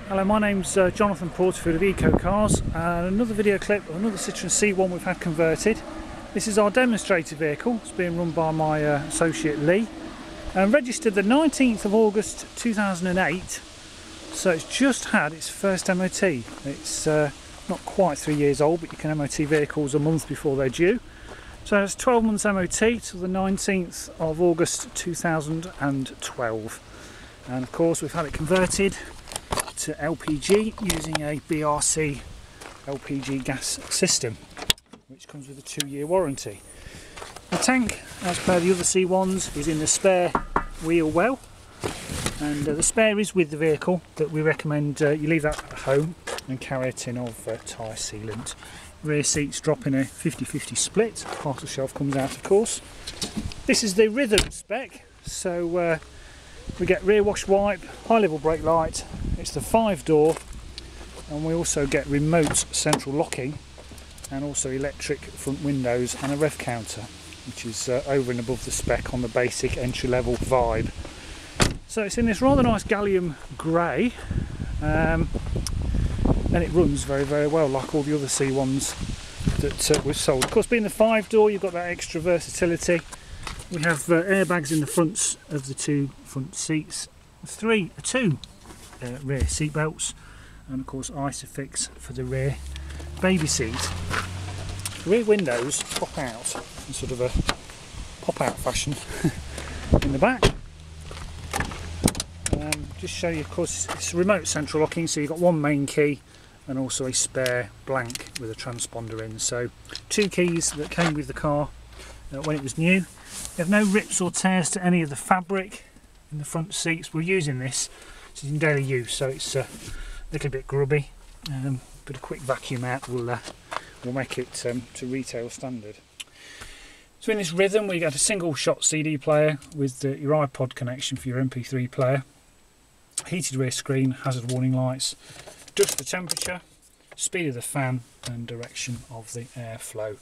Hello, my name's Jonathan Porterfield of Eco Cars, and another video clip of another Citroen C1 we've had converted. This is our demonstrator vehicle. It's being run by my associate Lee, and registered the 19th of August 2008, so it's just had its first MOT. It's not quite 3 years old, but you can MOT vehicles a month before they're due. So it's 12 months MOT till the 19th of August 2012, and of course we've had it converted to LPG using a BRC LPG gas system, which comes with a 2-year warranty. The tank, as per the other C1s, is in the spare wheel well, and the spare is with the vehicle, but we recommend you leave that at home and carry a tin of tyre sealant. Rear seats drop in a 50-50 split, parcel shelf comes out of course. This is the Rhythm spec, so we get rear wash wipe, high level brake light, it's the 5-door, and we also get remote central locking and also electric front windows and a rev counter, which is over and above the spec on the basic entry level Vibe. So it's in this rather nice gallium grey, and it runs very well like all the other C1s that we've sold. Of course, being the 5-door, you've got that extra versatility. We have airbags in the fronts of the 2 front seats, 2 rear seat belts, and of course Isofix for the rear baby seat. The rear windows pop out in sort of a pop-out fashion in the back. Just show you, of course, it's remote central locking, so you've got one main key and also a spare blank with a transponder in. So 2 keys that came with the car when it was new. You have no rips or tears to any of the fabric in the front seats. We're using this, it's in daily use, so it's a little bit grubby, but a quick vacuum out will make it to retail standard. So in this Rhythm we get a single shot CD player with your iPod connection for your MP3 player, heated rear screen, hazard warning lights, adjust the temperature, speed of the fan and direction of the airflow.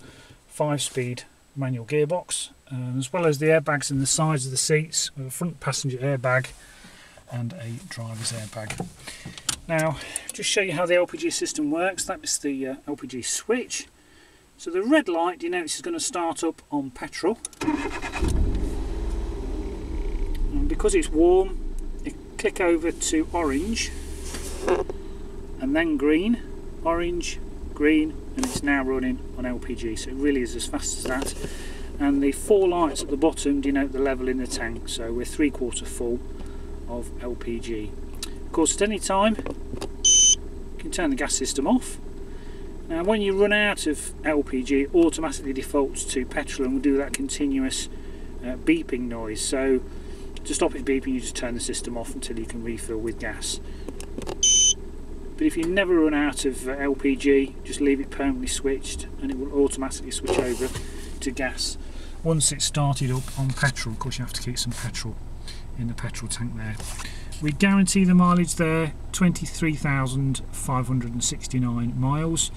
5-speed manual gearbox, as well as the airbags in the sides of the seats, with a front passenger airbag and a driver's airbag. Now, just show you how the LPG system works. That is the LPG switch. So the red light denotes it's going to start up on petrol, and because it's warm, you click over to orange and then green, orange, green, and it's now running on LPG, so it really is as fast as that. And the 4 lights at the bottom denote the level in the tank, so we're 3/4 full of LPG. Of course, at any time you can turn the gas system off. Now when you run out of LPG, it automatically defaults to petrol and will do that continuous beeping noise, so to stop it beeping you just turn the system off until you can refill with gas. But if you never run out of LPG, just leave it permanently switched and it will automatically switch over to gas once it's started up on petrol. Of course you have to keep some petrol in the petrol tank there. We guarantee the mileage there, 23,569 miles,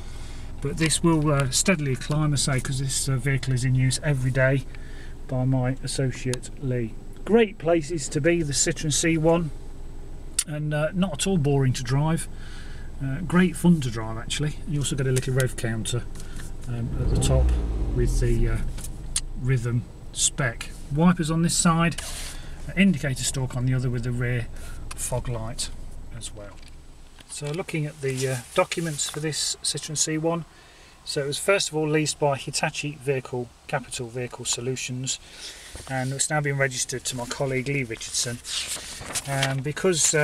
but this will steadily climb, I say, because this vehicle is in use every day by my associate Lee. Great places to be, the Citroen C1, and not at all boring to drive. Great fun to drive actually. You also get a little rev counter at the top with the Rhythm spec. Wipers on this side, indicator stalk on the other with the rear fog light as well. So looking at the documents for this Citroen C1, so it was first of all leased by Hitachi Capital Vehicle Solutions, and it's now been registered to my colleague Lee Richardson. Because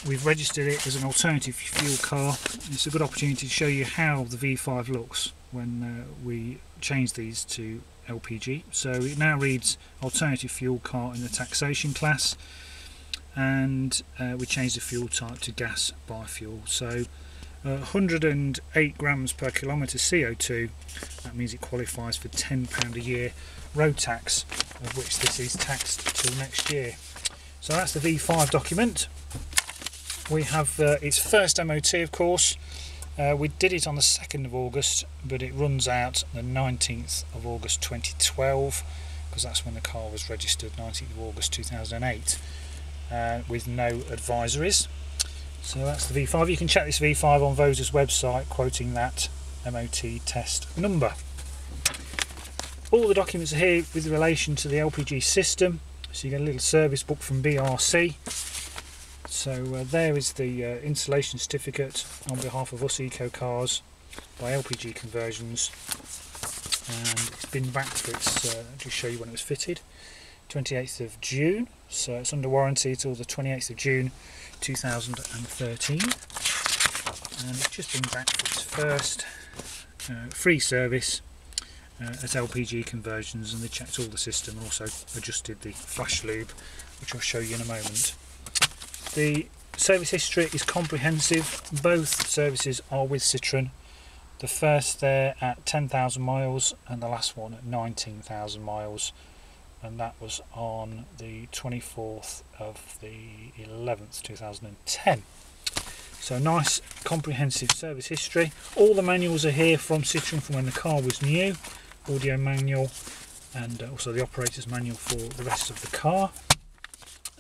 we've registered it as an alternative fuel car, it's a good opportunity to show you how the V5 looks when we change these to LPG. So it now reads alternative fuel car in the taxation class, and we changed the fuel type to gas biofuel. So 108 grams per kilometre CO2, that means it qualifies for £10 a year road tax, of which this is taxed till next year. So that's the V5 document. We have its first MOT, of course. We did it on the 2nd of August, but it runs out the 19th of August 2012, because that's when the car was registered, 19th of August 2008, with no advisories. So that's the V5. You can check this V5 on Vosa's website, quoting that MOT test number. All the documents are here with relation to the LPG system. So you get a little service book from BRC. So there is the installation certificate on behalf of us Eco Cars by LPG Conversions, and it's been back for its, I'll just show you when it was fitted, 28th of June, so it's under warranty till the 28th of June 2013, and it's just been back for its first free service at LPG Conversions, and they checked all the system and also adjusted the flash lube, which I'll show you in a moment. The service history is comprehensive. Both services are with Citroen. The first there at 10,000 miles and the last one at 19,000 miles, and that was on the 24th of the 11th 2010. So nice comprehensive service history. All the manuals are here from Citroen from when the car was new, audio manual and also the operator's manual for the rest of the car.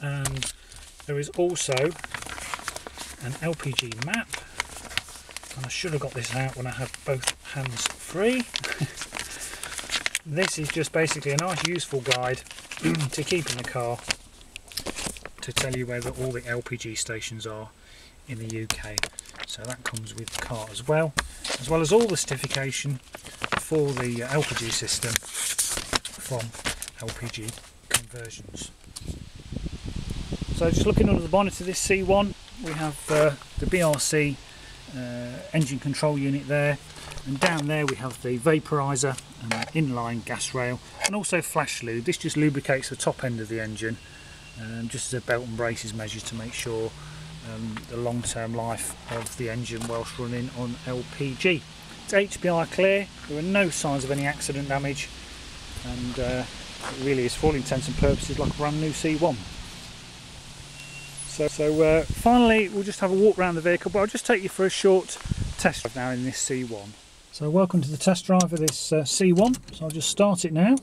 And there is also an LPG map, and I should have got this out when I had both hands free. This is just basically a nice useful guide to keep in the car, to tell you where all the LPG stations are in the UK. So that comes with the car as well as all the certification for the LPG system from LPG Conversions. So just looking under the bonnet of this C1, we have the BRC engine control unit there, and down there we have the vaporizer and the inline gas rail, and also flash lube. This just lubricates the top end of the engine, just as a belt and braces measure to make sure the long-term life of the engine whilst running on LPG. It's HPI clear, there are no signs of any accident damage, and it really is, for all intents and purposes, like a brand new C1. So finally we'll just have a walk around the vehicle, but I'll just take you for a short test drive now in this C1. So welcome to the test drive of this C1. So I'll just start it now.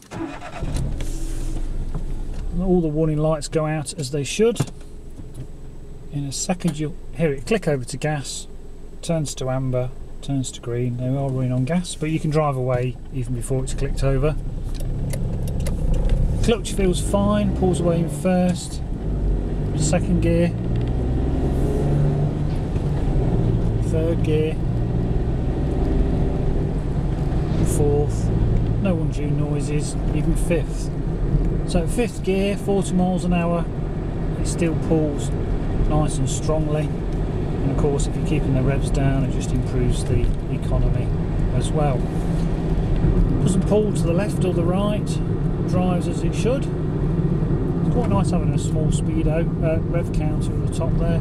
And all the warning lights go out as they should. In a second you'll hear it click over to gas, turns to amber, turns to green. They are running on gas, but you can drive away even before it's clicked over. Clutch feels fine, pulls away in first. Second gear, third gear, fourth, no undue noises, even fifth. So fifth gear, 40 miles an hour, it still pulls nice and strongly, and of course if you're keeping the revs down it just improves the economy as well. Doesn't pull to the left or the right, drives as it should. Quite nice having a small speedo rev counter at the top there.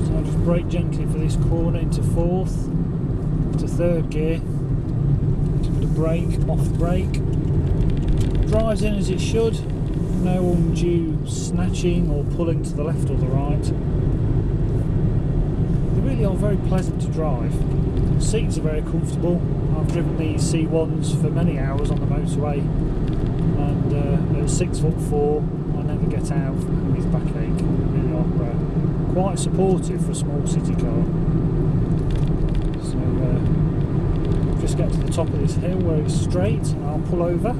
So I'll just brake gently for this corner into fourth, into third gear, give it a brake, off the brake, drives in as it should, no undue snatching or pulling to the left or the right. They really are very pleasant to drive. The seats are very comfortable. I've driven these C1s for many hours on the motorway, and at 6'4", I never get out with backache. They really are quite supportive for a small city car. So just get to the top of this hill where it's straight, and I'll pull over.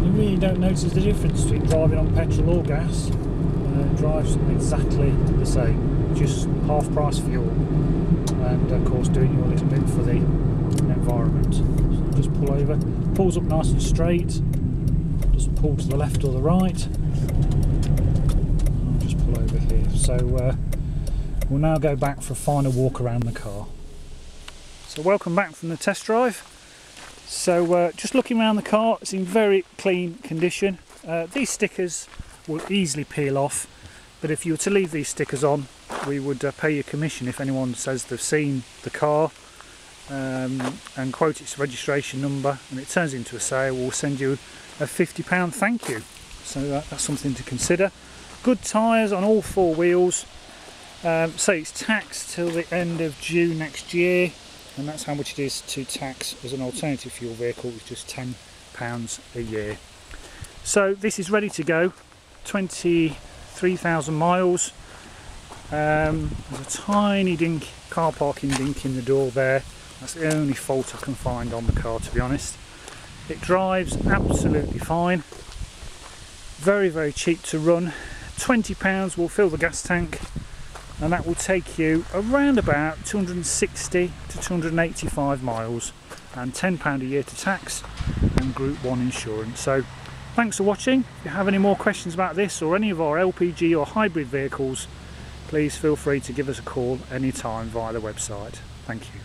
You really don't notice the difference between driving on petrol or gas. It drives exactly the same, just half price fuel, and of course doing you a little bit for the environment. So just pull over, pulls up nice and straight, doesn't pull to the left or the right. I'll just pull over here. So we'll now go back for a final walk around the car. So welcome back from the test drive. So just looking around the car, it's in very clean condition. These stickers will easily peel off, but if you were to leave these stickers on, we would pay you commission if anyone says they've seen the car and quote its registration number and it turns into a sale. We'll send you a £50 thank you. So that's something to consider. Good tyres on all four wheels. Say it's taxed till the end of June next year, and that's how much it is to tax as an alternative fuel vehicle. It's just £10 a year. So this is ready to go. 23 3,000 miles. There's a tiny dink, car parking dink in the door there. That's the only fault I can find on the car, to be honest. It drives absolutely fine. Very, very cheap to run. £20 will fill the gas tank, and that will take you around about 260 to 285 miles, and £10 a year to tax and Group 1 insurance. So thanks for watching. If you have any more questions about this or any of our LPG or hybrid vehicles, please feel free to give us a call anytime via the website. Thank you.